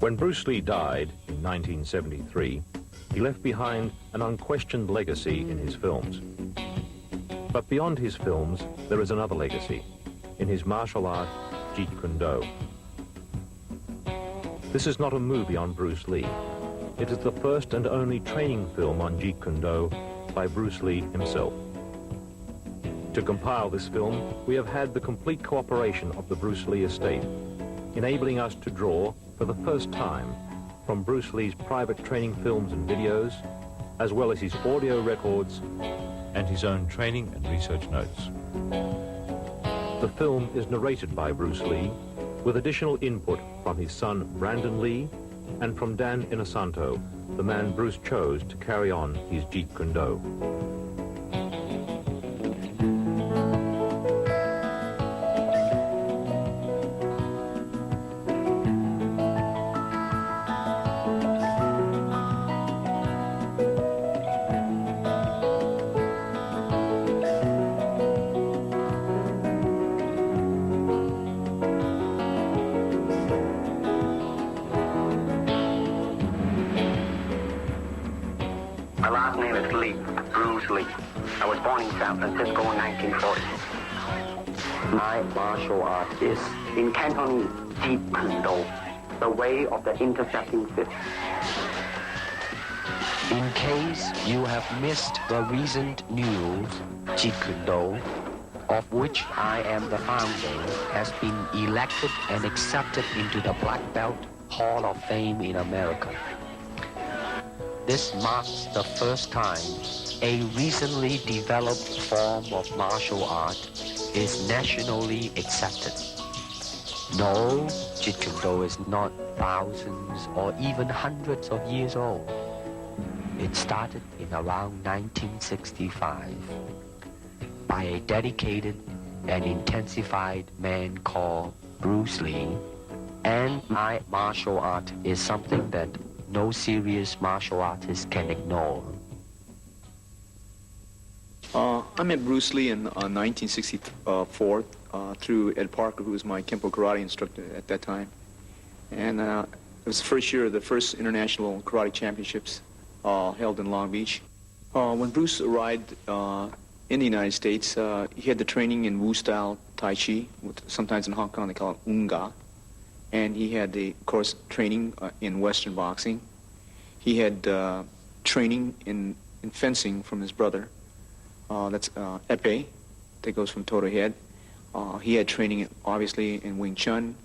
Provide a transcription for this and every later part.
When Bruce Lee died in 1973, he left behind an unquestioned legacy in his films. But beyond his films, there is another legacy, in his martial art, Jeet Kune Do. This is not a movie on Bruce Lee. It is the first and only training film on Jeet Kune Do by Bruce Lee himself. To compile this film, we have had the complete cooperation of the Bruce Lee estate, enabling us to draw, for the first time, from Bruce Lee's private training films and videos, as well as his audio records and his own training and research notes. The film is narrated by Bruce Lee, with additional input from his son Brandon Lee and from Dan Inosanto, the man Bruce chose to carry on his Jeet Kune Do. My last name is Lee, Bruce Lee. I was born in San Francisco in 1940. My martial art is in Cantonese, Jeet Kune Do, the way of the intercepting fist. In case you have missed the recent news, Jeet Kune Do, of which I am the founder, has been elected and accepted into the Black Belt Hall of Fame in America. This marks the first time a recently developed form of martial art is nationally accepted. No, Jeet Kune Do is not thousands or even hundreds of years old. It started in around 1965 by a dedicated and intensified man called Bruce Lee, and my martial art is something that no serious martial artist can ignore. I met Bruce Lee in 1964 through Ed Parker, who was my Kempo karate instructor at that time. And it was the first year of the first international karate championships held in Long Beach. When Bruce arrived in the United States, he had the training in Wu-style Tai Chi, sometimes in Hong Kong they call it Unga. And he had the, of course, training in Western boxing. He had training in fencing from his brother. That's Epee, that goes from toe to head. He had training, obviously, in Wing Chun.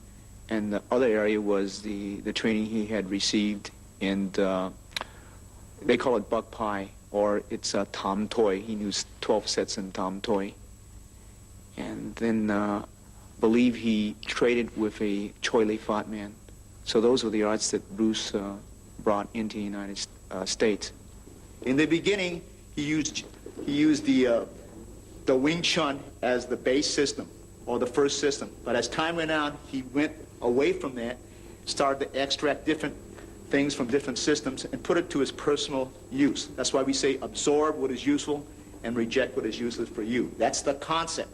And the other area was the training he had received in, they call it Buk Pai, or it's Tam Toi. He knew 12 sets in Tam Toi. And then believe he traded with a Choi Lee Fat man. So those were the arts that Bruce brought into the United States. In the beginning, he used the Wing Chun as the base system, or the first system. But as time went on, he went away from that, started to extract different things from different systems and put it to his personal use. That's why we say absorb what is useful and reject what is useless for you. That's the concept.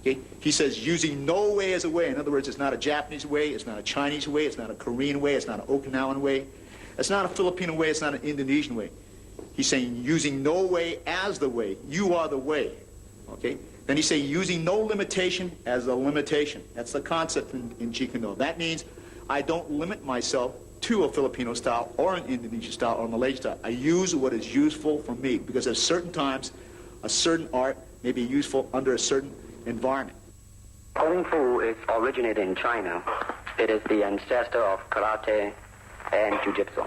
Okay? He says using no way as a way. In other words, it's not a Japanese way, it's not a Chinese way, it's not a Korean way, it's not an Okinawan way, it's not a Filipino way, it's not an Indonesian way. He's saying using no way as the way. You are the way. Okay? Then he's saying using no limitation as a limitation. That's the concept in Jeet Kune Do. That means I don't limit myself to a Filipino style or an Indonesian style or a Malaysian style. I use what is useful for me, because at certain times a certain art may be useful under a certain environment. Kung Fu is originated in China. It is the ancestor of karate and jiu-jitsu.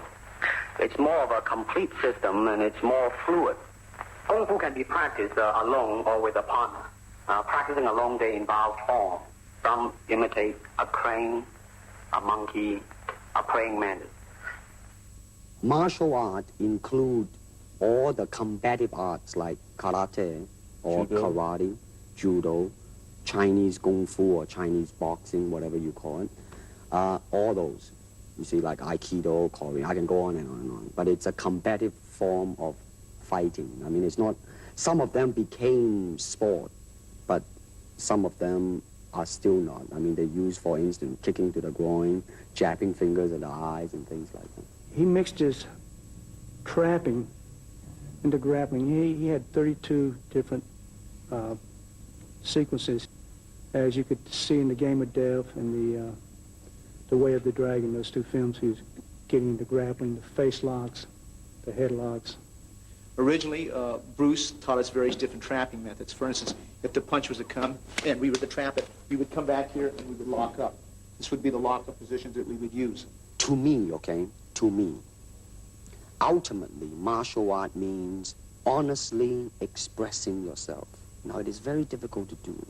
It's more of a complete system, and it's more fluid. Kung Fu can be practiced alone or with a partner. Practicing alone, they involve form. Some imitate a crane, a monkey, a praying mantis. Martial art include all the combative arts like karate or Judo. karate, judo, Chinese kung fu or Chinese boxing, whatever you call it. All those. You see, like Aikido, Korean, I can go on and on and on. But it's a combative form of fighting. I mean, it's not, some of them became sport, but some of them are still not. I mean, they use, for instance, kicking to the groin, jabbing fingers at the eyes, and things like that. He mixed his trapping into grappling. He had 32 different sequences, as you could see in The Game of Death and the Way of the Dragon, those two films. He was getting into grappling, the face locks, the head locks. Originally, Bruce taught us various different trapping methods. For instance, if the punch was to come and we were to trap it, we would come back here and we would lock up. This would be the lock-up positions that we would use. To me, okay, to me, ultimately, martial art means honestly expressing yourself. Now, it is very difficult to do.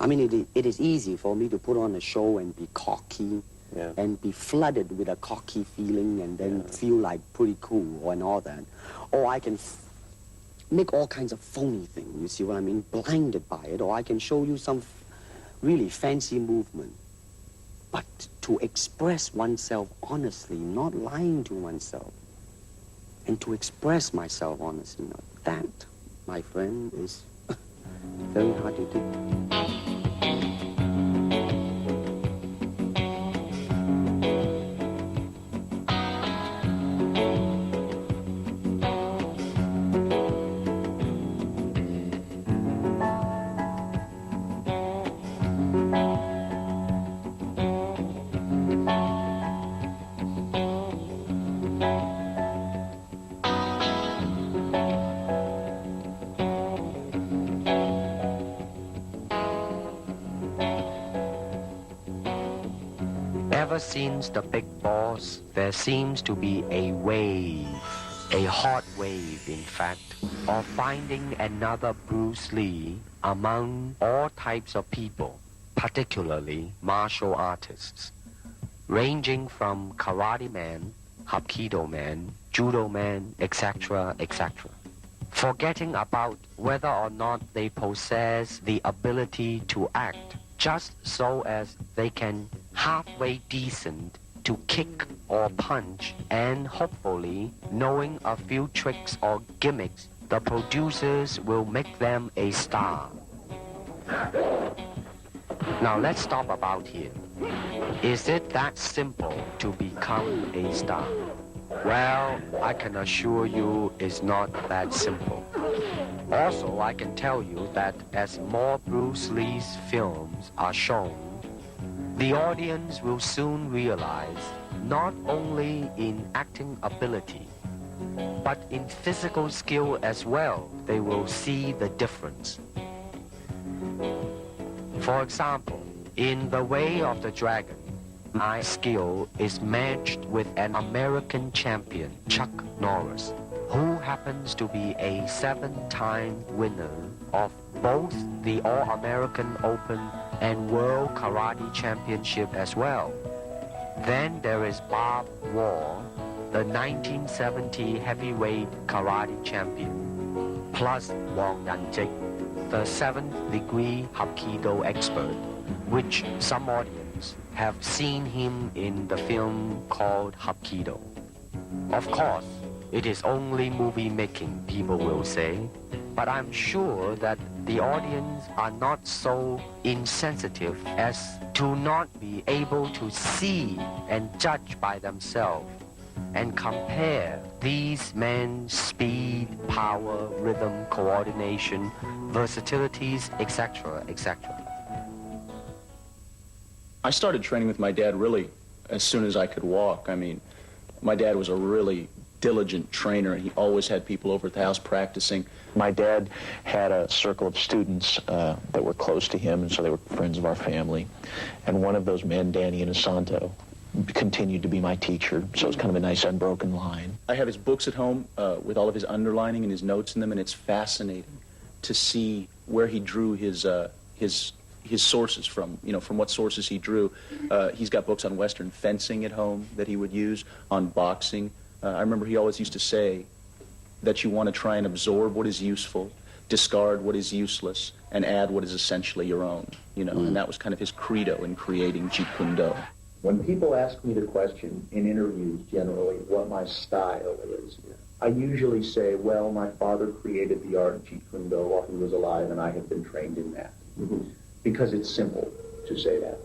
I mean, it is easy for me to put on a show and be cocky, and be flooded with a cocky feeling and then feel like pretty cool and all that. Or I can make all kinds of phony things, you see what I mean, blinded by it. Or I can show you some really fancy movement. But to express oneself honestly, not lying to oneself, and to express myself honestly, now that, my friend, is very hard to do. Ever since the big boss, there seems to be a wave, a hot wave, in fact, of finding another Bruce Lee among all types of people, particularly martial artists, ranging from karate man, hapkido man, judo man, etc., etc. Forgetting about whether or not they possess the ability to act, just so as they can halfway decent to kick or punch, and hopefully, knowing a few tricks or gimmicks, the producers will make them a star. Now let's stop about here. Is it that simple to become a star? Well, I can assure you it's not that simple. Also, I can tell you that as more Bruce Lee's films are shown, the audience will soon realize not only in acting ability, but in physical skill as well, they will see the difference. For example, in The Way of the Dragon, my skill is matched with an American champion, Chuck Norris, who happens to be a 7-time winner of both the All-American Open and World Karate Championship as well. Then there is Bob Wall, the 1970 heavyweight karate champion, plus Wang Yanjik, the 7th degree Hapkido expert, which some audience have seen him in the film called Hapkido. Of course, it is only movie making, people will say, but I'm sure that the audience are not so insensitive as to not be able to see and judge by themselves and compare these men's speed, power, rhythm, coordination, versatilities, etc., etc. I started training with my dad really as soon as I could walk. I mean, my dad was a really diligent trainer, and he always had people over at the house practicing. My dad had a circle of students that were close to him, and so they were friends of our family. And one of those men, Danny Inosanto, continued to be my teacher, so it's kind of a nice unbroken line. I have his books at home with all of his underlining and his notes in them, and it's fascinating to see where he drew his sources from, from what sources he drew. He's got books on Western fencing at home that he would use, on boxing. I remember he always used to say that you want to try and absorb what is useful, discard what is useless, and add what is essentially your own, and that was kind of his credo in creating Jeet Kune Do. When people ask me the question in interviews generally what my style is, I usually say, well, my father created the art of Jeet Kune Do while he was alive, and I have been trained in that. because it's simple to say that.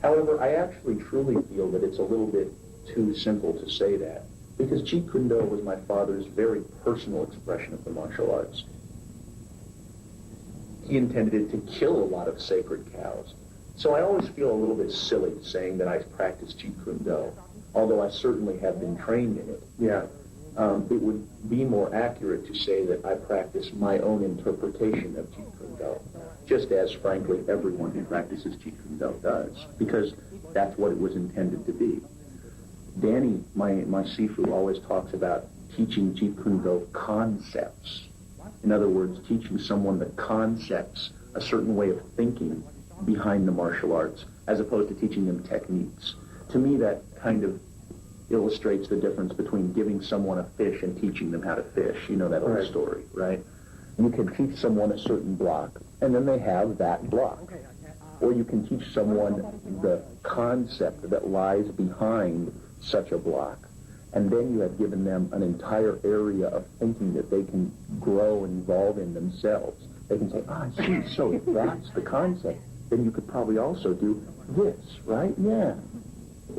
However, I actually truly feel that it's a little bit too simple to say that, because Jeet Kune Do was my father's very personal expression of the martial arts. He intended it to kill a lot of sacred cows. So I always feel a little bit silly saying that I practice Jeet Kune Do, although I certainly have been trained in it. Yeah. It would be more accurate to say that I practice my own interpretation of Jeet Kune Do, just as, frankly, everyone who practices Jeet Kune Do does, because that's what it was intended to be. Danny, my Sifu, always talks about teaching Jeet Kune Do concepts. In other words, teaching someone the concepts, a certain way of thinking behind the martial arts, as opposed to teaching them techniques. To me, that kind of illustrates the difference between giving someone a fish and teaching them how to fish. You know that old story, right? You can teach someone a certain block, and then they have that block. Or you can teach someone the concept that lies behind such a block, and then you have given them an entire area of thinking that they can grow and evolve in themselves. They can say, I see, so if that's the concept, then you could probably also do this, right? Yeah.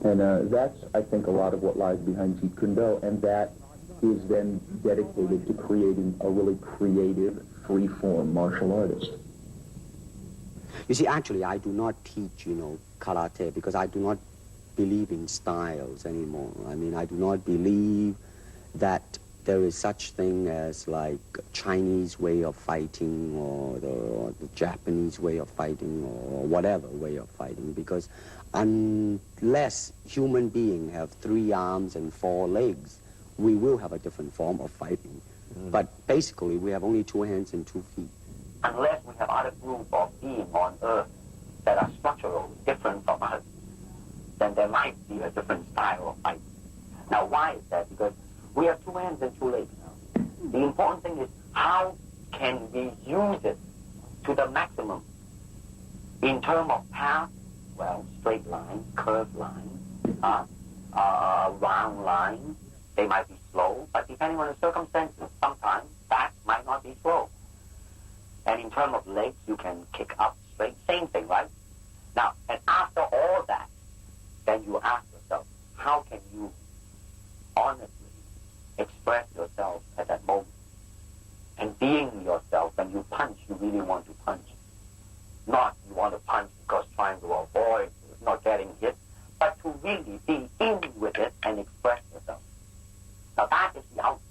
And that's, I think, a lot of what lies behind Jeet Kune Do, and that is then dedicated to creating a really creative, free-form martial artist. You see, actually, I do not teach, karate, because I do not believe in styles anymore. I mean, I do not believe that there is such thing as like Chinese way of fighting or the Japanese way of fighting or whatever way of fighting, because unless human beings have 3 arms and 4 legs, we will have a different form of fighting. But basically, we have only 2 hands and 2 feet. Unless we have other group of beings on Earth that are structural, different from us, then there might be a different style of fight. Now, why is that? Because we have 2 hands and 2 legs now. The important thing is how can we use it to the maximum in terms of path, well, straight lines, curved lines, round lines. They might be slow, but depending on the circumstances, sometimes that might not be slow. And in terms of legs, you can kick up straight, same thing, right? Now, and after all that, then you ask yourself, how can you honestly express yourself at that moment? And being yourself, when you punch, you really want to punch. Not you want to punch because trying to avoid not getting hit, but to really be in with it and express yourself. Now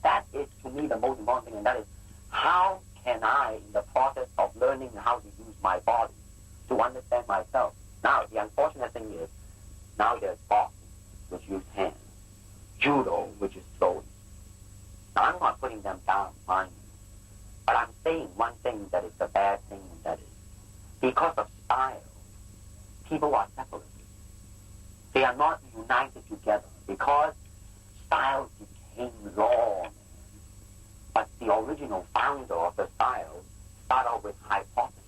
that is to me the most important thing, and that is how can I, in the process of learning how to use my body to understand myself. Now, the unfortunate thing is, now there's boxing, which use hands, judo, which is throwing. Now, I'm not putting them down, mind you, but I'm saying one thing that is the bad thing, and that is, because of style, people are separated. They are not united together, because style became law. But the original founder of the style started out with hypotheses.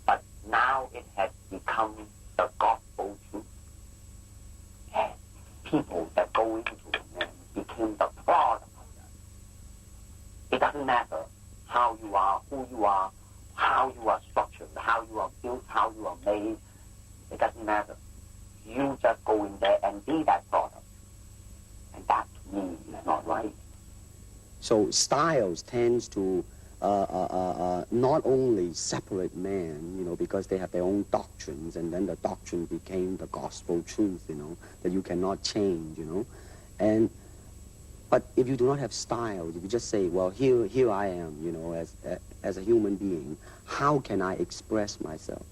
But now it has become the gospel truth. And people that go into it and became the product of that. It doesn't matter how you are, who you are, how you are structured, how you are built, how you are made. It doesn't matter. You just go in there and be that product. And that, to me, is not right. So styles tends to not only separate men, because they have their own doctrines, and then the doctrine became the gospel truth, that you cannot change, But if you do not have styles, if you just say, well, here I am, as a human being, how can I express myself?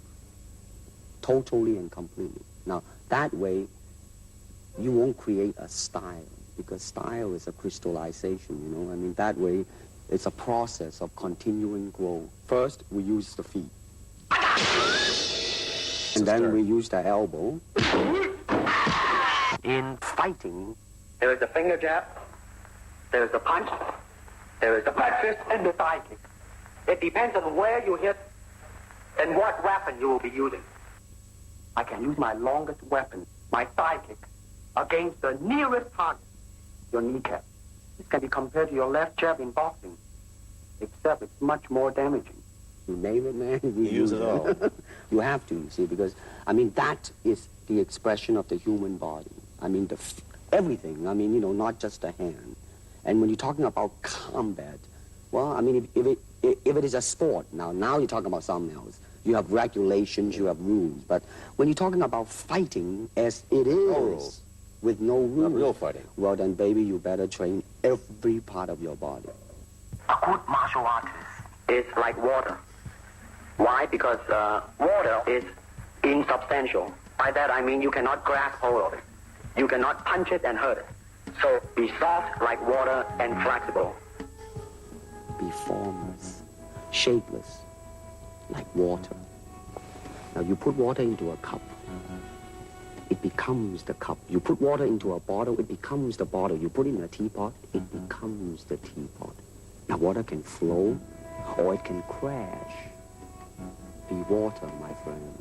Totally and completely. Now, that way, you won't create a style, because style is a crystallization, that way, it's a process of continuing growth. First, we use the feet. And then we use the elbow. In fighting, there is the finger jab, there is the punch, there is the back fist, and the thigh kick. It depends on where you hit and what weapon you will be using. I can use my longest weapon, my thigh kick, against the nearest target, your kneecap. This can be compared to your left jab in boxing, except it's much more damaging. You name it, man. You use it all. You have to, you see, because, I mean, that is the expression of the human body. I mean, everything. I mean, you know, not just the hand. And when you're talking about combat, well, I mean, if it is a sport, now you're talking about something else. You have regulations, you have rules. But when you're talking about fighting as it is, with no rules, real fighting, well, then, baby, you better train every part of your body. A good martial artist is like water. Why? Because water is insubstantial. By that I mean you cannot grasp hold of it. You cannot punch it and hurt it. So be soft like water and flexible. Be formless, shapeless, like water. Now you put water into a cup, it becomes the cup. You put water into a bottle, it becomes the bottle. You put it in a teapot, it becomes the teapot. Now water can flow or it can crash. Be water, my friend.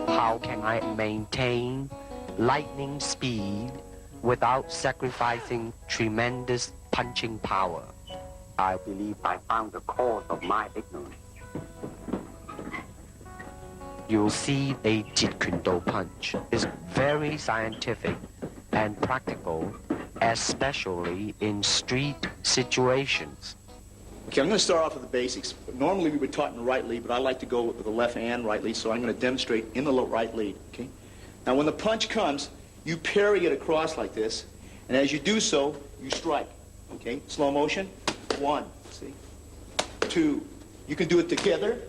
How can I maintain lightning speed without sacrificing tremendous punching power? I believe I found the cause of my ignorance. You'll see a Jeet Kune Do punch is very scientific and practical, especially in street situations. Okay, I'm going to start off with the basics. Normally we would taught in the right lead, but I like to go with the left and right lead, so I'm going to demonstrate in the right lead, okay? Now when the punch comes, you parry it across like this, and as you do so, you strike, okay? Slow motion, 1, see? 2. You can do it together,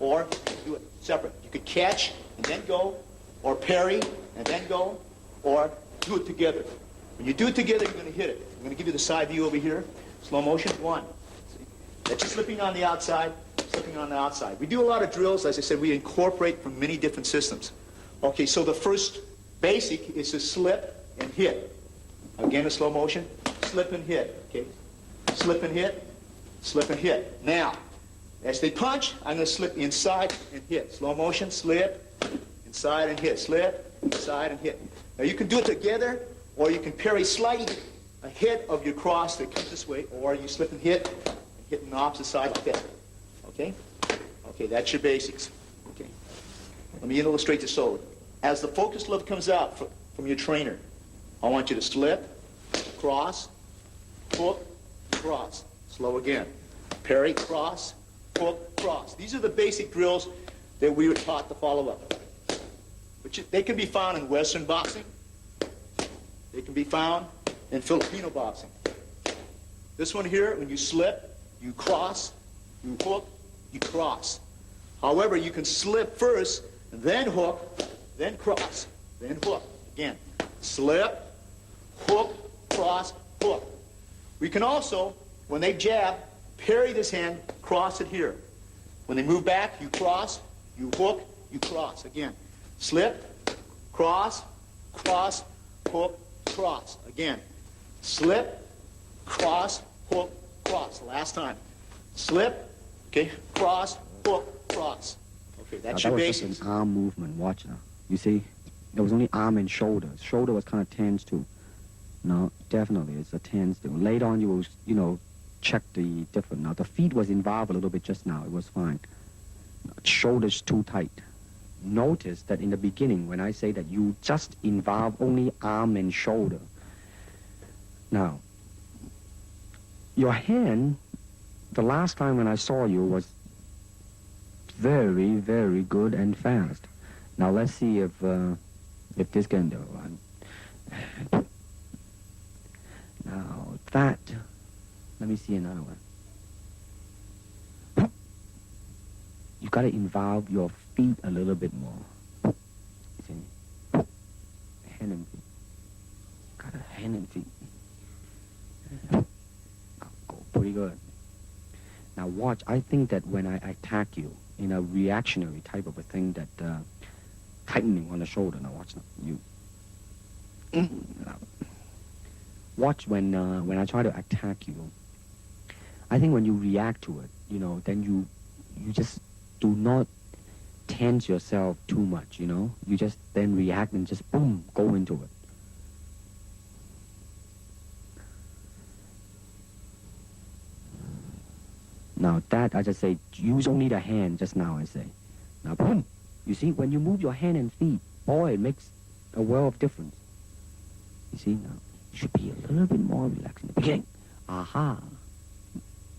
or do it separate. You could catch and then go, or parry and then go, or do it together. When you do it together, you're going to hit it. I'm going to give you the side view over here. Slow motion, 1. That's just slipping on the outside, slipping on the outside. We do a lot of drills. As I said, we incorporate from many different systems. Okay, so the first basic is to slip and hit. Again, a slow motion, slip and hit, okay? Slip and hit, slip and hit. Now, as they punch, I'm going to slip inside and hit. Slow motion, slip, inside and hit, slip, inside and hit. Now, you can do it together, or you can parry slightly ahead of your cross that comes this way, or you slip and hit on the opposite side like that. Okay? Okay, that's your basics. Okay. Let me illustrate this over. As the focus glove comes out from your trainer, I want you to slip, cross, hook, cross. Slow again. Parry, cross, hook, cross. These are the basic drills that we were taught to follow up. But they can be found in Western boxing. They can be found in Filipino boxing. This one here, when you slip, you cross, you hook, you cross. However, you can slip first, then hook, then cross, then hook. Again, slip, hook, cross, hook. We can also, when they jab, parry this hand, cross it here. When they move back, you cross, you hook, you cross. Again, slip, cross, cross, hook, cross. Again, slip, cross, hook, cross. Last time. Slip, okay, cross, hook, cross. Okay, that's your basics. That was just an arm movement. Watch now. You see, there was only arm and shoulder. Shoulder was kind of tense too. No, definitely, it's a tense too. Later on, you will, you know, check the different. Now, the feet was involved a little bit just now. It was fine. Shoulders too tight. Notice that in the beginning, when I say that you just involve only arm and shoulder. Now, your hand, the last time when I saw you was very, very good and fast. Now let's see if this can do. Now that, let me see another one. You got to involve your feet a little bit more. You see? Hand and feet. Got a hand and feet. Go pretty good. Now watch, I think that when I attack you in a reactionary type of a thing that tightening on the shoulder, now watch now, you. Now, watch when I try to attack you. I think when you react to it, you know, then you just do not tense yourself too much, you know. You just then react and just boom, go into it. Now that, I just say, use only the hand just now, I say. Now boom. You see, when you move your hand and feet, boy, it makes a world of difference. You see, now, you should be a little bit more relaxed in the beginning. Aha.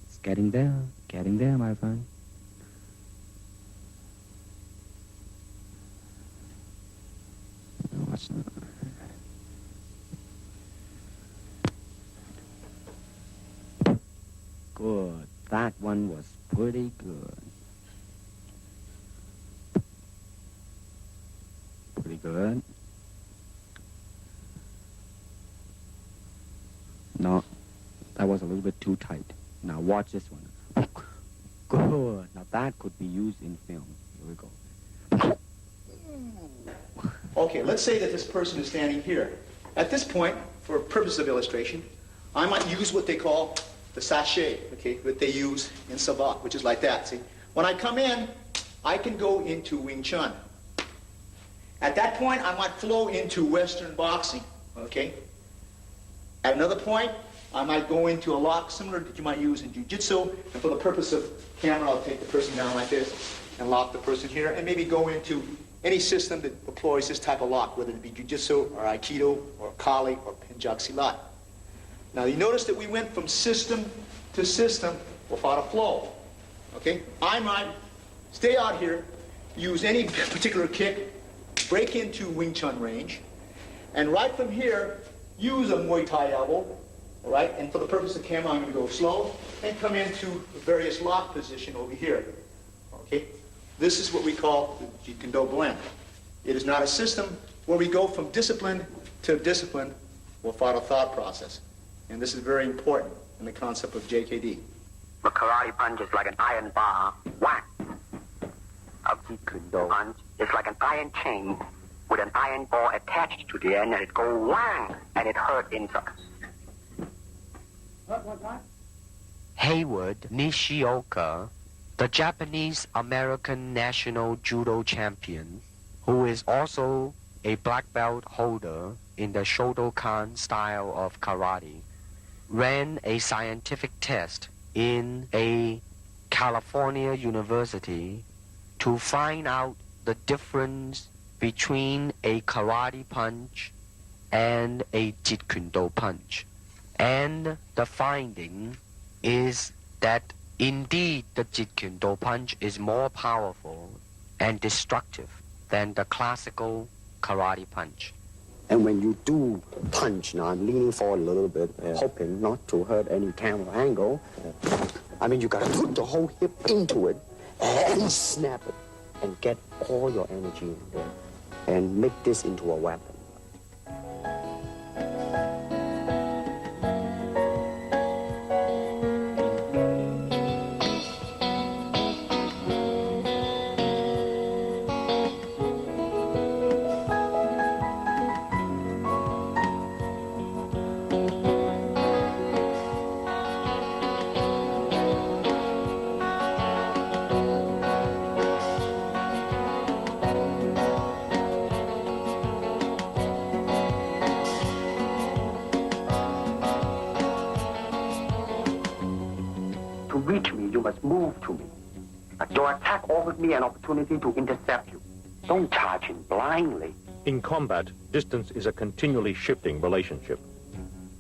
It's getting there, my friend. Watch now. Good. That one was pretty good. Pretty good. No, that was a little bit too tight. Now watch this one. Good. Now that could be used in film. Here we go. Okay, let's say that this person is standing here. At this point, for purposes of illustration, I might use what they call the sachet, okay, that they use in Savate, which is like that, see? When I come in, I can go into Wing Chun. At that point, I might flow into Western boxing, okay? At another point, I might go into a lock similar that you might use in Jiu-Jitsu, and for the purpose of camera, I'll take the person down like this and lock the person here, and maybe go into any system that employs this type of lock, whether it be Jiu-Jitsu or Aikido or Kali or Penjak Silat. Now, you notice that we went from system to system without a flow, okay? I might stay out here, use any particular kick, break into Wing Chun range, and right from here, use a Muay Thai elbow, all right? And for the purpose of camera, I'm going to go slow and come into various lock position over here, okay? This is what we call the Jeet Kune Do blend. It is not a system where we go from discipline to discipline without a thought process. And this is very important in the concept of JKD. A karate punch is like an iron bar. Whack. A Jeet Kune Do punch is like an iron chain with an iron ball attached to the end, and it goes whang, and it hurt inside. What? Hayward Nishioka, the Japanese-American national judo champion, who is also a black belt holder in the Shotokan style of karate, ran a scientific test in a California university to find out the difference between a karate punch and a Jeet Kune Do punch. And the finding is that indeed the Jeet Kune Do punch is more powerful and destructive than the classical karate punch. And when you do punch, now I'm leaning forward a little bit, hoping not to hurt any camera angle. I mean, you gotta put the whole hip into it and snap it and get all your energy in there and make this into a weapon. To reach me, you must move to me. Your attack offers me an opportunity to intercept you. Don't charge in blindly. In combat, distance is a continually shifting relationship,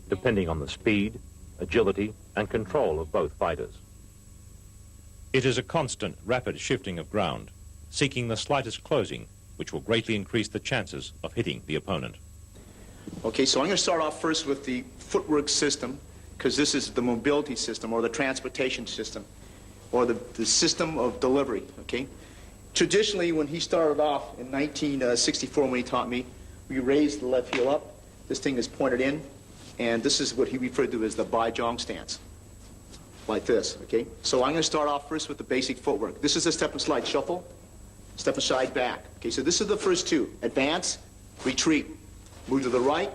depending on the speed, agility, and control of both fighters. It is a constant, rapid shifting of ground, seeking the slightest closing, which will greatly increase the chances of hitting the opponent. Okay, so I'm going to start off first with the footwork system, because this is the mobility system or the transportation system or the system of delivery, okay? Traditionally, when he started off in 1964 when he taught me, we raised the left heel up. This thing is pointed in, and this is what he referred to as the Bai Zhang stance. like this, okay? So I'm going to start off first with the basic footwork. This is a step and slide shuffle, step and slide back. Okay, so this is the first two. Advance, retreat, move to the right,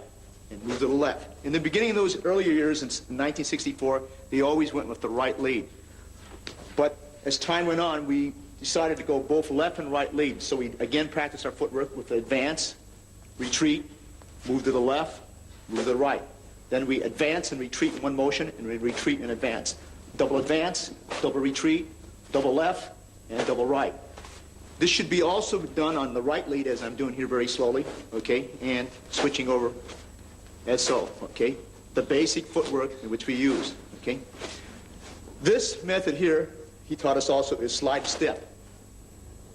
and move to the left. In the beginning of those earlier years in 1964, they always went with the right lead. But as time went on, we decided to go both left and right lead. So we again practiced our footwork with the advance, retreat, move to the left, move to the right. Then we advance and retreat in one motion, and we retreat and advance. Double advance, double retreat, double left, and double right. This should be also done on the right lead as I'm doing here very slowly, okay, and switching over as so, okay. The basic footwork in which we use, okay. This method here, he taught us also, is slide step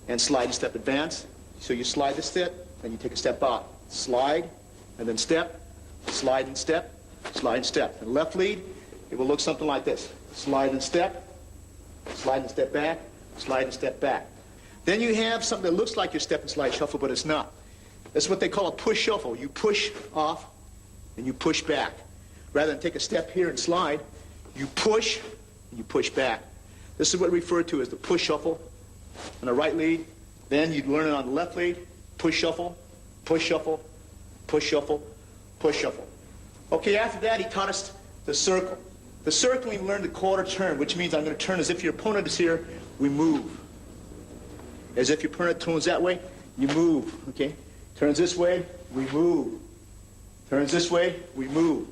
and slide and step advance. So you slide the step, and you take a step out. Slide, and then step, slide and step, slide and step. And left lead, it will look something like this. Slide and step back, slide and step back. Then you have something that looks like your step and slide shuffle, but it's not. That's what they call a push shuffle. You push off and you push back. Rather than take a step here and slide, you push and you push back. This is what we refer to as the push shuffle on the right lead. Then you'd learn it on the left lead. Push shuffle, push shuffle, push shuffle, push shuffle. Okay, after that he taught us the circle. The circle we learned the quarter turn, which means I'm going to turn as if your opponent is here, we move. As if your opponent turns that way, you move, okay? Turns this way, we move. Turns this way, we move.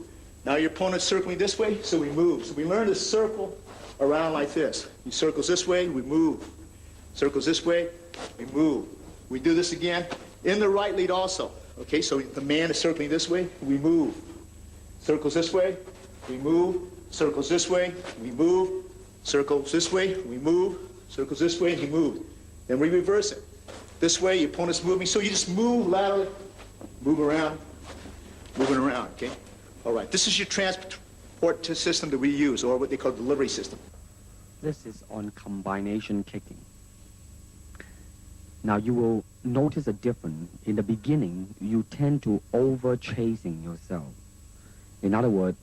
Now your opponent's circling this way, so we move. So we learn to circle around like this. He circles this way, we move. Circles this way, we move. We do this again in the right lead also. Okay, so the man is circling this way, we move. Circles this way, we move. Circles this way, we move. Circles this way, we move. Circles this way, he moves. Then we reverse it. This way, your opponent's moving, so you just move laterally, move around, moving around, okay? All right, this is your transport system that we use, or what they call delivery system. This is on combination kicking. Now you will notice a difference. In the beginning, you tend to over-chasing yourself. In other words,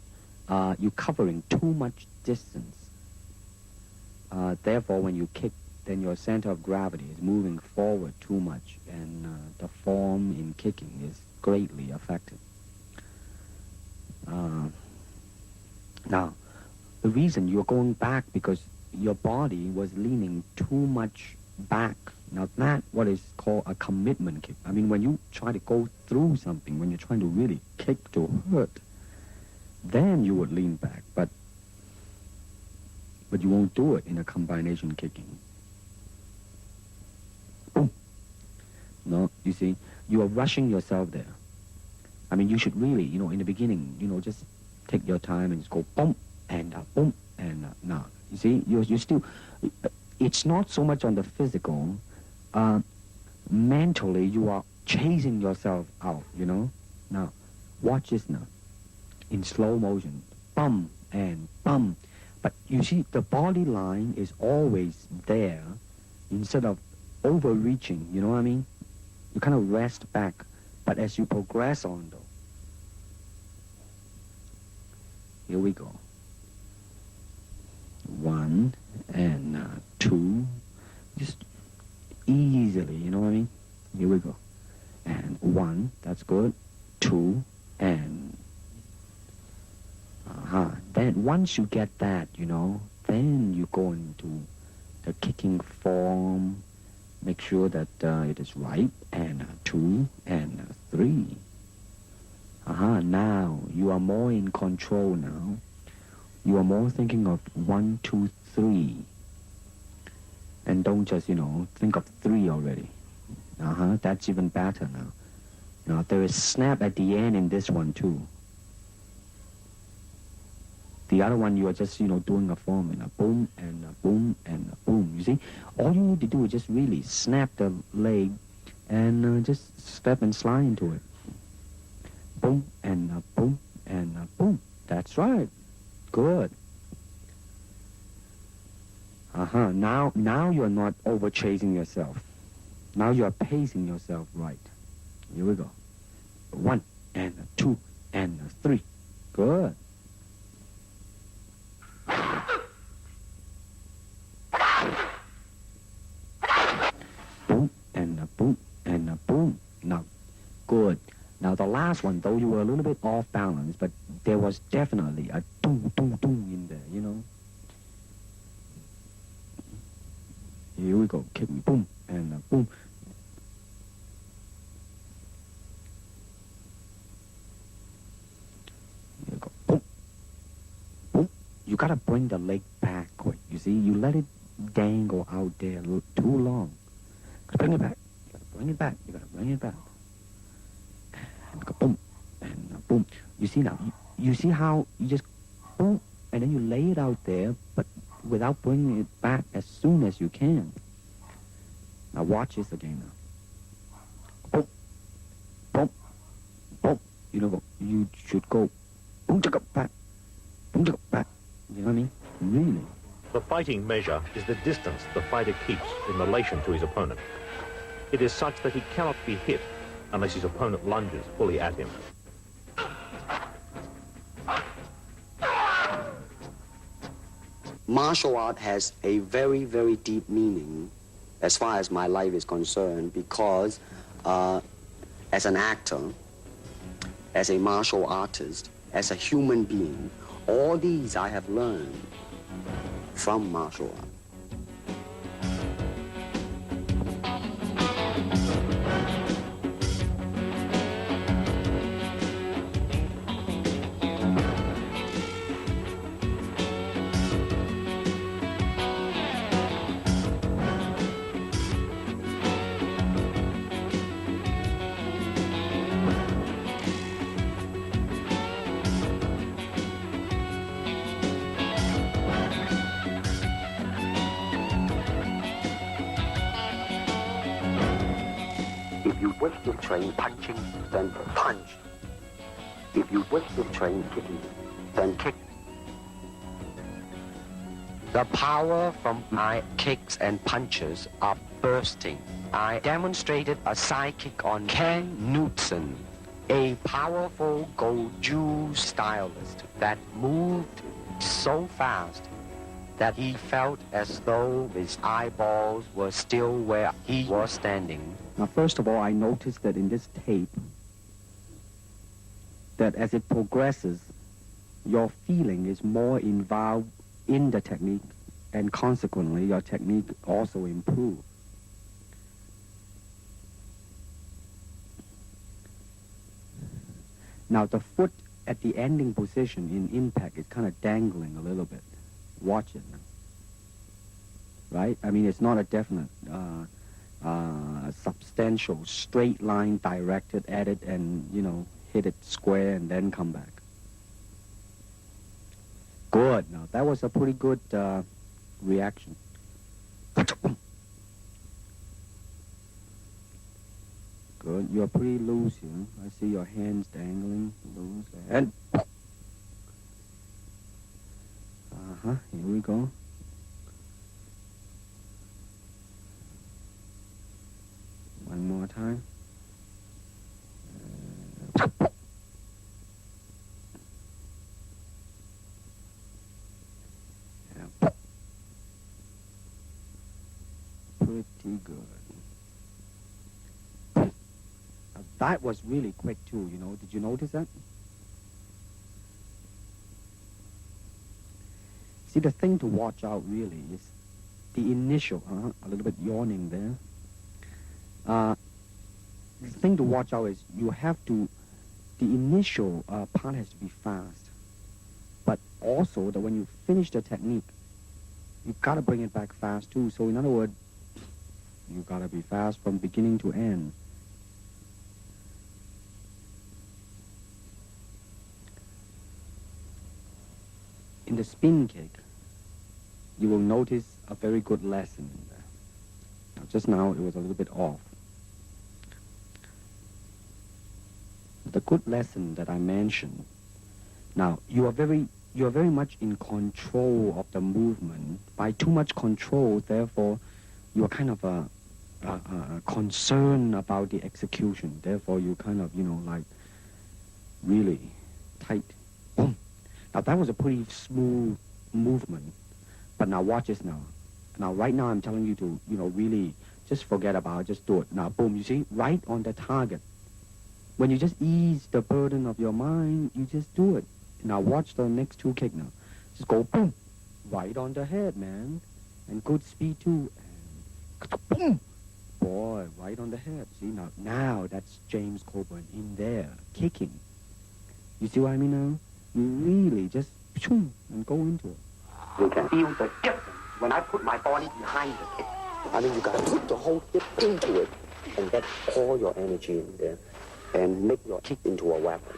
you're covering too much distance. Therefore, when you kick, then your center of gravity is moving forward too much, and the form in kicking is greatly affected. Now, the reason you're going back because your body was leaning too much back. Now, that's what is called a commitment kick. I mean, when you try to go through something, when you're trying to really kick to hurt, then you would lean back, but you won't do it in a combination kicking. Boom. No, you see, you are rushing yourself there. I mean, you should really, in the beginning, just take your time and just go boom, and now, you see, you still, it's not so much on the physical, mentally you are chasing yourself out, Now, watch this now. In slow motion, bum and bum. But you see, the body line is always there instead of overreaching, you know what I mean? You kind of rest back, but as you progress on, though. Here we go. 1 and 2, just easily, you know what I mean? Here we go. And 1, that's good. 2, and then once you get that, then you go into the kicking form, make sure that it is right, and 2, and 3. Now you are more in control now. You are more thinking of 1, 2, 3. And don't just, think of 3 already. That's even better now. Now there is snap at the end in this one too. The other one, you are just, doing a form and a boom and a boom and a boom. You see, all you need to do is just really snap the leg and just step and slide into it. Boom and a boom and a boom. That's right. Good. Now you're not over chasing yourself. Now you're pacing yourself right. Here we go. 1 and a 2 and a 3. Good. last one, though, you were a little bit off balance, but there was definitely a doom, doom, doom in there, you know. Here we go, kick me, boom, and boom. Here we go, boom, boom. You gotta bring the leg back quick, you see. You let it dangle out there too long. Bring it back. You gotta bring it back. You gotta bring it back. And go boom, and boom. You see now? You see how you just boom, and then you lay it out there, but without bringing it back as soon as you can. Now watch this again now. Boom, boom, boom. You know, you should go boom, back, boom, back. You know what I mean? Really. The fighting measure is the distance the fighter keeps in relation to his opponent. It is such that he cannot be hit unless his opponent lunges fully at him. Martial art has a very, very deep meaning as far as my life is concerned, because as an actor, as a martial artist, as a human being, all these I have learned from martial art. If you wish to train punching, then punch. If you wish to train kicking, then kick. The power from my kicks and punches are bursting. I demonstrated a side kick on Ken Knutson, a powerful Goju stylist that moved so fast that he felt as though his eyeballs were still where he was standing. Now, first of all, I noticed that in this tape, that as it progresses, your feeling is more involved in the technique, and consequently, your technique also improves. Now, the foot at the ending position in impact is kind of dangling a little bit. Watch it now. Right? I mean, it's not a definite, substantial, straight line directed at it and, you know, hit it square and then come back. Good. Now, that was a pretty good reaction. Good. You're pretty loose here. I see your hands dangling loose. And... Uh-huh. Here we go. One more time. Yeah. Pretty good. Now, that was really quick too, you know. Did you notice that? See, the thing to watch out really is the initial, a little bit yawning there. The thing to watch out is you have to, the initial part has to be fast. But also that when you finish the technique, you gotta bring it back fast too. So in other words, you gotta be fast from beginning to end. In the spin kick, you will notice a very good lesson in there. Now, just now, it was a little bit off. The good lesson that I mentioned, now, you are very much in control of the movement. By too much control, therefore, you are kind of concerned about the execution. Therefore, you kind of, you know, like, really tight. Boom. Now, that was a pretty smooth movement. But now, watch this now. Now, right now, I'm telling you to, you know, really just forget about it. Just do it. Now, boom, you see? Right on the target. when you just ease the burden of your mind, you just do it. Now watch the next two kick now. Just go boom, right on the head, man. And good speed too. And boom, boy, right on the head. See, now that's James Coburn in there, kicking. You see what I mean now? You really just choom, and go into it. You can feel the difference when I put my body behind the kick. I mean, you gotta put the whole hip into it and get all your energy in there and make your kick into a weapon.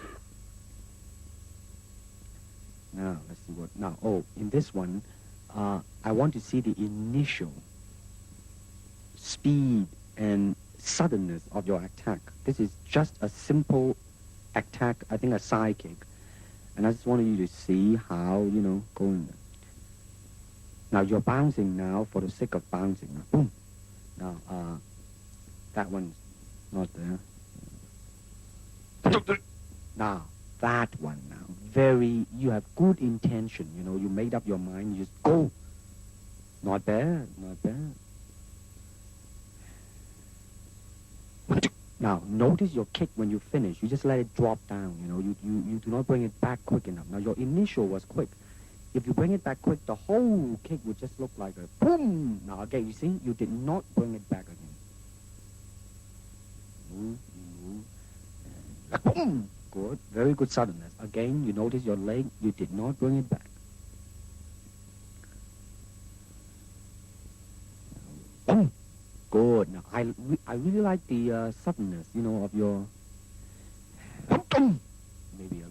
Now, let's see what... Now, in this one, I want to see the initial speed and suddenness of your attack. This is just a simple attack, I think a side kick. And I just wanted you to see how, go in there. Now, you're bouncing now for the sake of bouncing. Now, boom. Now, that one's not there. Now, that one now. You have good intention, you made up your mind, you just go. Not bad, not bad. Now, notice your kick when you finish. You just let it drop down, You do not bring it back quick enough. Now, your initial was quick. If you bring it back quick, the whole kick would just look like a boom. Now, again, you see, you did not bring it back again. Move, and boom. Good. Very good suddenness. Again, you notice your leg, you did not bring it back. Boom. Good. Now, I really like the suddenness, of your... Maybe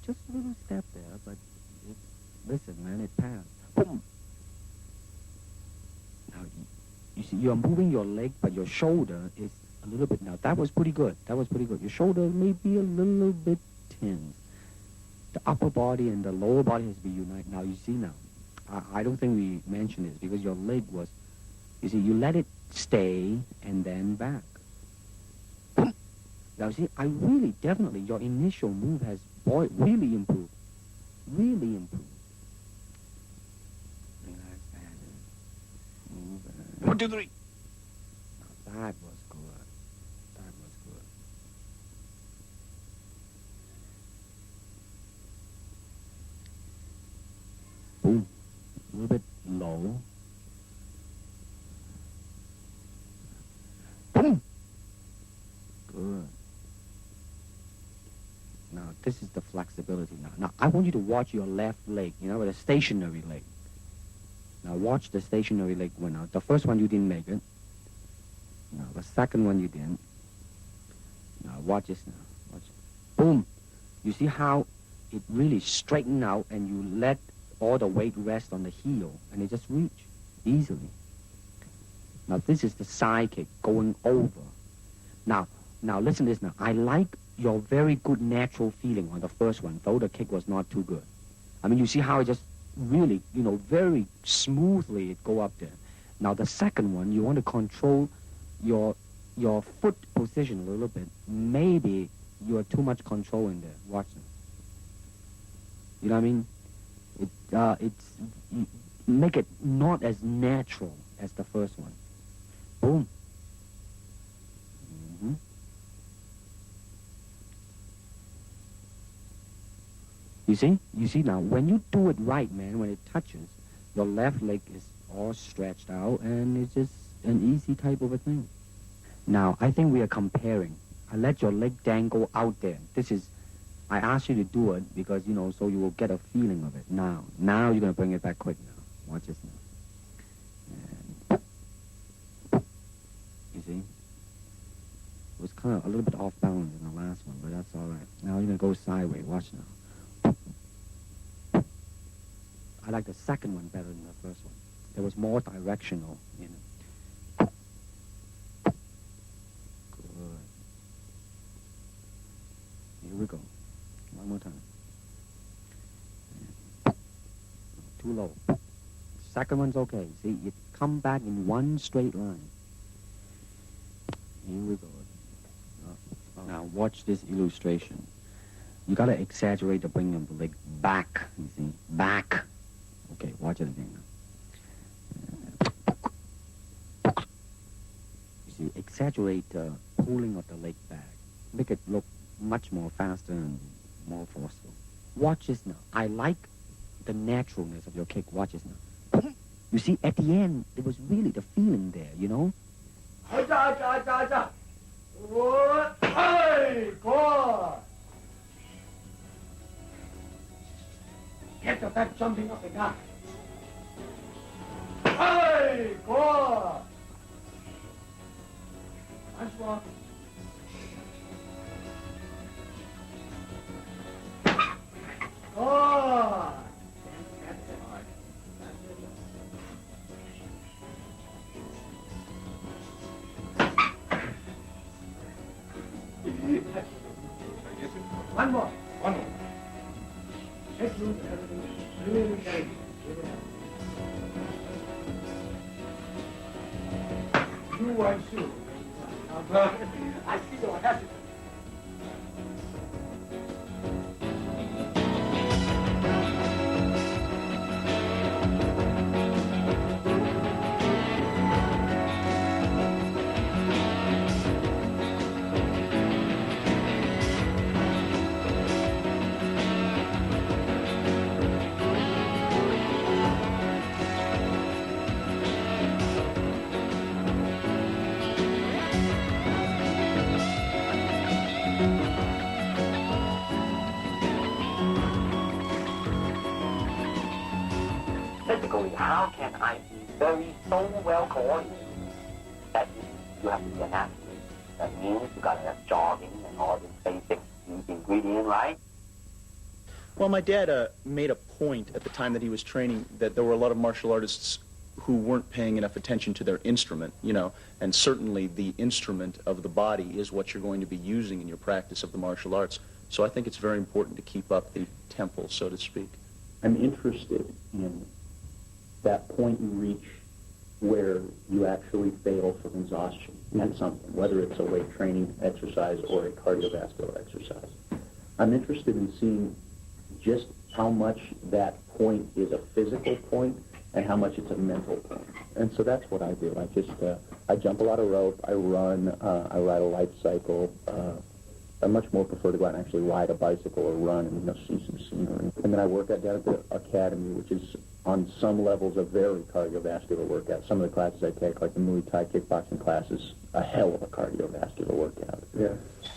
just a little step there, but listen, man, it passed. Boom. Now, you see, you're moving your leg, but your shoulder is a little bit... Now, that was pretty good. That was pretty good. Your shoulder may be a little bit tense. The upper body and the lower body has to be united. Now, you see now, I don't think we mentioned this because your leg was... You see, you let it stay and then back. Now, see, I really, definitely, your initial move has, really improved. Really improved. Relax, and move. 1, 2, 3. Now, that was good. That was good. Boom. A little bit low. Boom. Good. Now, this is the flexibility now. Now, I want you to watch your left leg, with a stationary leg. Now, watch the stationary leg one out. The first one, you didn't make it. Now, the second one, you didn't. Now, watch this now. Watch it. Boom. You see how it really straightened out and you let all the weight rest on the heel and it just reached easily. Now, this is the side kick going over. Now, listen to this now. I like your very good natural feeling on the first one, though the kick was not too good. I mean, you see how it just really, very smoothly it go up there. Now, the second one, you want to control your foot position a little bit. Maybe you have too much control in there. Watch this. You know what I mean? Make it not as natural as the first one. Boom. Mm-hmm. You see now, when you do it right, man, when it touches, your left leg is all stretched out and it's just an easy type of a thing. Now, I think we are comparing. I let your leg dangle out there. I asked you to do it because, so you will get a feeling of it. Now you're going to bring it back quick now. Watch this now. And you see? It was kind of a little bit off balance in the last one, but that's all right. Now you're going to go sideways. Watch now. I like the second one better than the first one. There was more directional in it. Good. Here we go. One more time. Too low. Second one's okay. See, you come back in one straight line. Here we go. Now watch this illustration. You gotta exaggerate the bringing of the leg back. You see, back. Okay, watch it again now. You see, exaggerate the pulling of the leg back. Make it look much more faster and more forceful. Watch this now. I like the naturalness of your kick. Watch this now. You see, at the end, there was really the feeling there, you know? Get the back jumping up the guy. Hey, good. Nice one. Good. One more. One more. Just lose everything. Really good. You are sure. I see the audacity. Physically, how can I be so well coordinated that you have to be an athlete? That means you got to have jogging and all this basic ingredient, right? Well, my dad made a point at the time that he was training that there were a lot of martial artists who weren't paying enough attention to their instrument, you know, and certainly the instrument of the body is what you're going to be using in your practice of the martial arts. So I think it's very important to keep up the tempo, so to speak. I'm interested in that point you reach where you actually fail from exhaustion at something, whether it's a weight training exercise or a cardiovascular exercise. I'm interested in seeing just how much that point is a physical point and how much it's a mental point. And so that's what I do. I jump a lot of rope, I run, I ride a light cycle. I much more prefer to go out and actually ride a bicycle or run and see some scenery. And then I work out down at the academy, which is on some levels a very cardiovascular workout. Some of the classes I take, like the Muay Thai kickboxing classes, a hell of a cardiovascular workout. Yeah.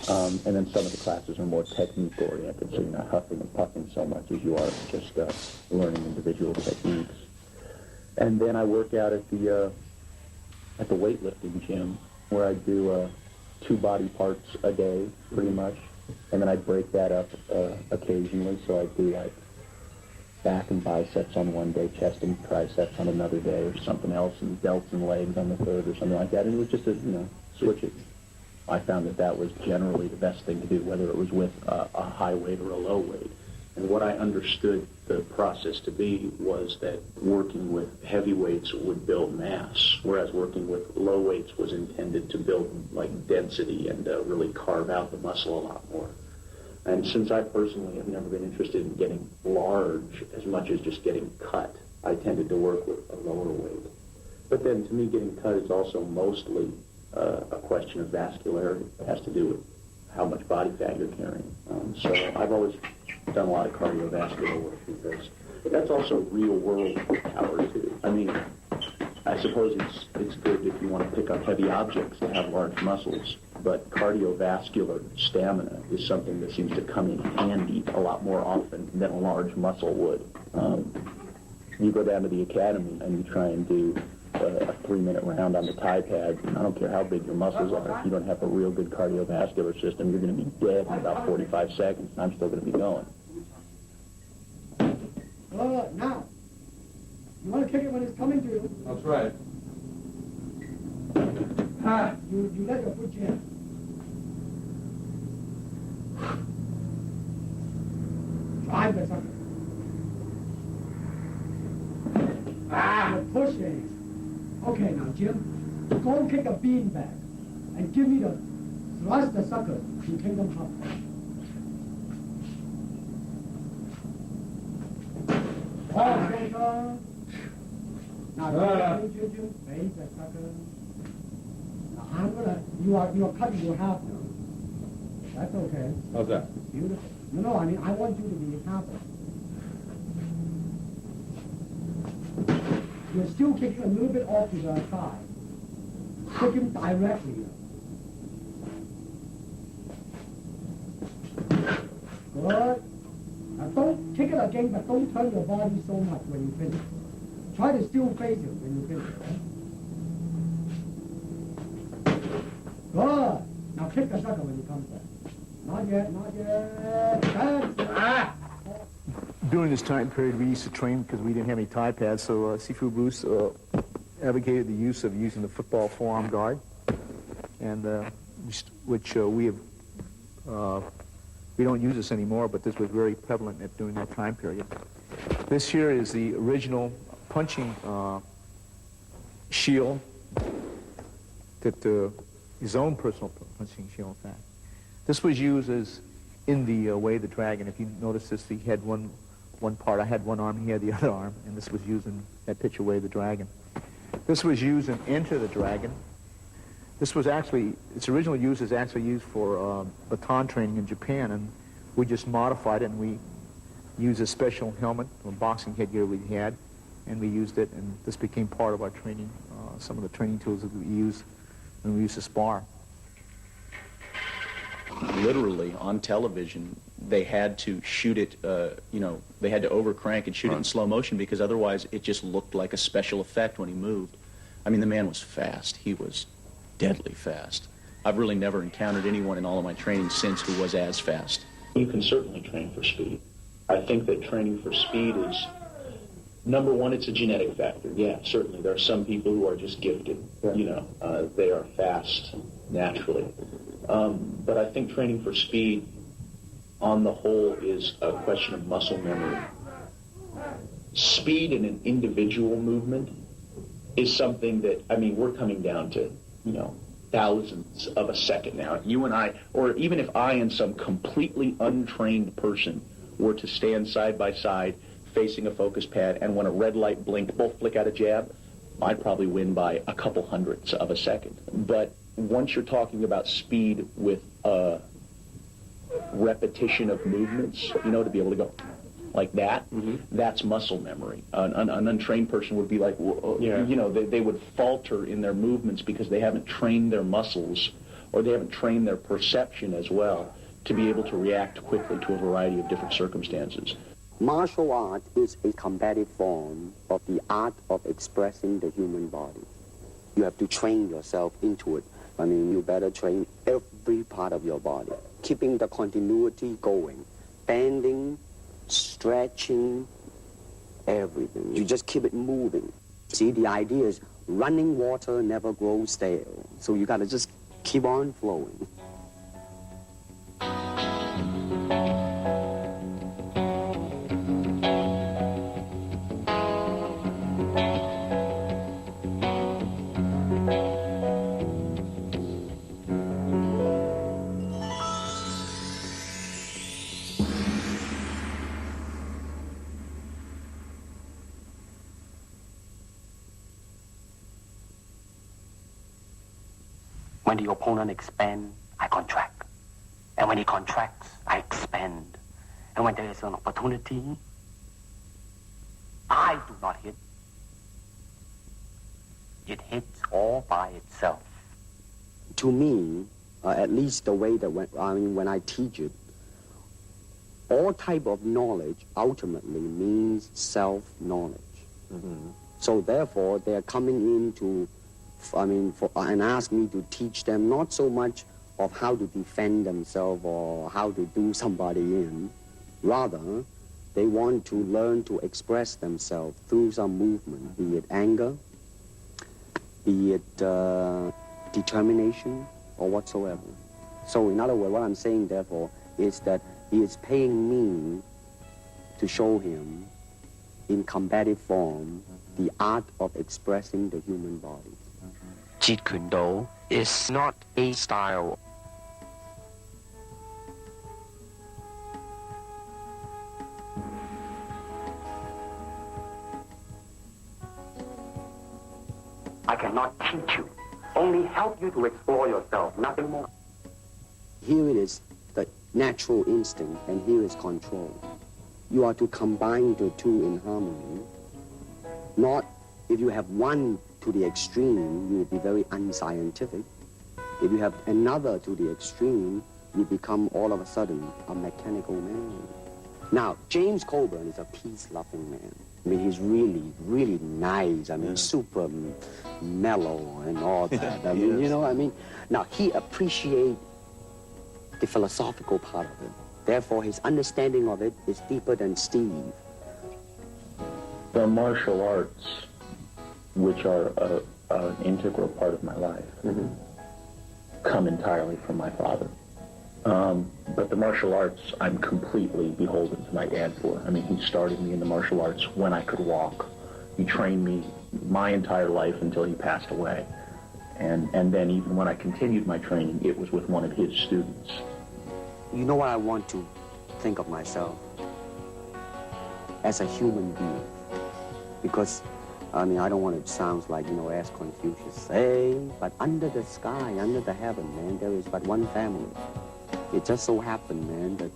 And then some of the classes are more technique-oriented, so you're not huffing and puffing so much as you are just learning individual techniques. And then I work out at the weightlifting gym, where I do 2 body parts a day, pretty much. And then I break that up occasionally, so I do like back and biceps on one day, chest and triceps on another day, or something else, and delts and legs on the third, or something like that. And it was just switch it. I found that was generally the best thing to do, whether it was with a high weight or a low weight. And what I understood the process to be was that working with heavy weights would build mass, whereas working with low weights was intended to build like density and really carve out the muscle a lot more. And since I personally have never been interested in getting large as much as just getting cut, I tended to work with a lower weight. But then to me, getting cut is also mostly a question of vascularity. It has to do with how much body fat you're carrying. So I've always done a lot of cardiovascular work because that's also real-world power too. I mean, I suppose it's good if you want to pick up heavy objects to have large muscles, but cardiovascular stamina is something that seems to come in handy a lot more often than a large muscle would. You go down to the academy and you try and do a 3-minute round on the Thai pad, and I don't care how big your muscles are, if you don't have a real good cardiovascular system, you're going to be dead in about 45 seconds, and I'm still going to be going. Now, you want to kick it when it's coming to you. That's right. You let your foot jam. Drive the sucker. You're pushing. Okay, now, Jim, go and kick a beanbag and give me the thrust the sucker to Kingdom Come. Now, Jim, raise the sucker. Now, you are cutting your half now. That's okay. How's that? Beautiful. No, I mean, I want you to be happy. You're still kicking a little bit off to the side. Kick him directly. Good. Now don't kick it again, but don't turn your body so much when you finish. Try to still face him when you finish. Good. Now kick the sucker when he comes back. Not yet, not yet. That's During this time period, we used to train because we didn't have any tie pads, so Sifu Bruce advocated the use of using the football forearm guard, and which we have, we don't use this anymore, but this was very prevalent during that time period. This here is the original punching shield that his own personal punching shield, in fact. This was used as in the Way of the Dragon. If you notice this, he had one part. I had one arm, he had the other arm, and this was used in that picture, Way of the Dragon. This was used in Enter the Dragon. This was actually, its original use is actually used for baton training in Japan, and we just modified it, and we used a special helmet, a boxing headgear we had, and we used it, and this became part of our training, some of the training tools that we used when we used to spar. Literally, on television, they had to shoot it, they had to overcrank and shoot it in slow motion because otherwise it just looked like a special effect when he moved. I mean, the man was fast. He was deadly fast. I've really never encountered anyone in all of my training since who was as fast. You can certainly train for speed. I think that training for speed is, number one, it's a genetic factor. Yeah, certainly. There are some people who are just gifted. Yeah. They are fast naturally. But I think training for speed, on the whole, is a question of muscle memory. Speed in an individual movement is something that, I mean, we're coming down to, thousandths of a second now. You and I, or even if I and some completely untrained person were to stand side by side facing a focus pad, and when a red light blinked, both flick out a jab, I'd probably win by a couple hundredths of a second. But once you're talking about speed with repetition of movements, to be able to go like that, that's muscle memory. An untrained person would be like, they would falter in their movements because they haven't trained their muscles, or they haven't trained their perception as well to be able to react quickly to a variety of different circumstances. Martial art is a combative form of the art of expressing the human body. You have to train yourself into it. I mean, you better train every part of your body, keeping the continuity going, bending, stretching, everything. You just keep it moving. See, the idea is running water never grows stale, so you got to just keep on flowing. When the opponent expands, I contract. And when he contracts, I expand. And when there is an opportunity, I do not hit. It hits all by itself. To me, at least the way that when I teach it, all type of knowledge ultimately means self-knowledge. So therefore, they're coming in and ask me to teach them not so much of how to defend themselves or how to do somebody in. Rather, they want to learn to express themselves through some movement, be it anger, be it determination, or whatsoever. So in other words, what I'm saying, therefore, is that he is paying me to show him in combative form the art of expressing the human body. Jeet Kune Do is not a style. I cannot teach you, only help you to explore yourself, nothing more. Here it is natural instinct, and here is control. You are to combine the two in harmony. Not, if you have one to the extreme, you will be very unscientific. If you have another to the extreme, you become all of a sudden a mechanical man. Now, James Coburn is a peace-loving man. I mean, he's really, really nice. I mean, super mellow and all that. I mean, you know, I mean, now he appreciates the philosophical part of it. Therefore, his understanding of it is deeper than Steve. The martial arts, which are an integral part of my life, come entirely from my father. But the martial arts, I'm completely beholden to my dad for. I mean, he started me in the martial arts when I could walk. He trained me my entire life until he passed away. And then even when I continued my training, it was with one of his students. You know what I want to think of myself? As a human being. Because, I mean, I don't want it to sound like, you know, as Confucius say, but under the sky, under the heaven, man, there is but one family. It just so happened, man, that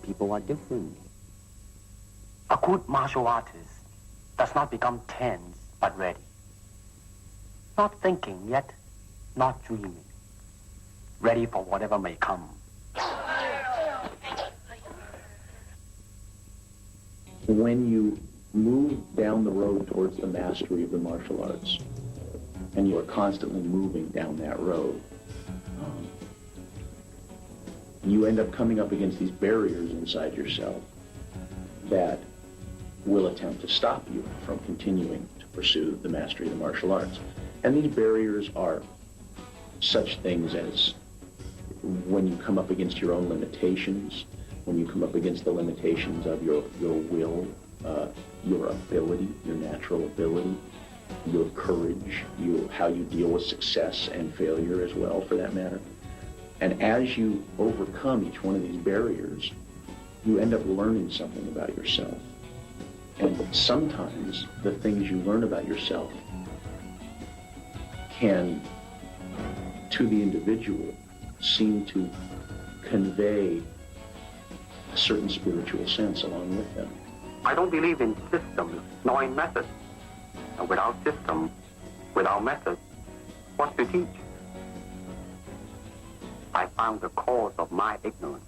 people are different. A good martial artist does not become tense, but ready. Not thinking yet, not dreaming. Ready for whatever may come. When you move down the road towards the mastery of the martial arts, and you are constantly moving down that road, you end up coming up against these barriers inside yourself that will attempt to stop you from continuing to pursue the mastery of the martial arts. And these barriers are such things as when you come up against your own limitations, when you come up against the limitations of your will, your ability, your natural ability, your courage, how you deal with success and failure as well, for that matter. And as you overcome each one of these barriers, you end up learning something about yourself. And sometimes the things you learn about yourself can, to the individual, seem to convey a certain spiritual sense along with them. I don't believe in systems, nor in methods. And without system, without method, what to teach? I found the cause of my ignorance.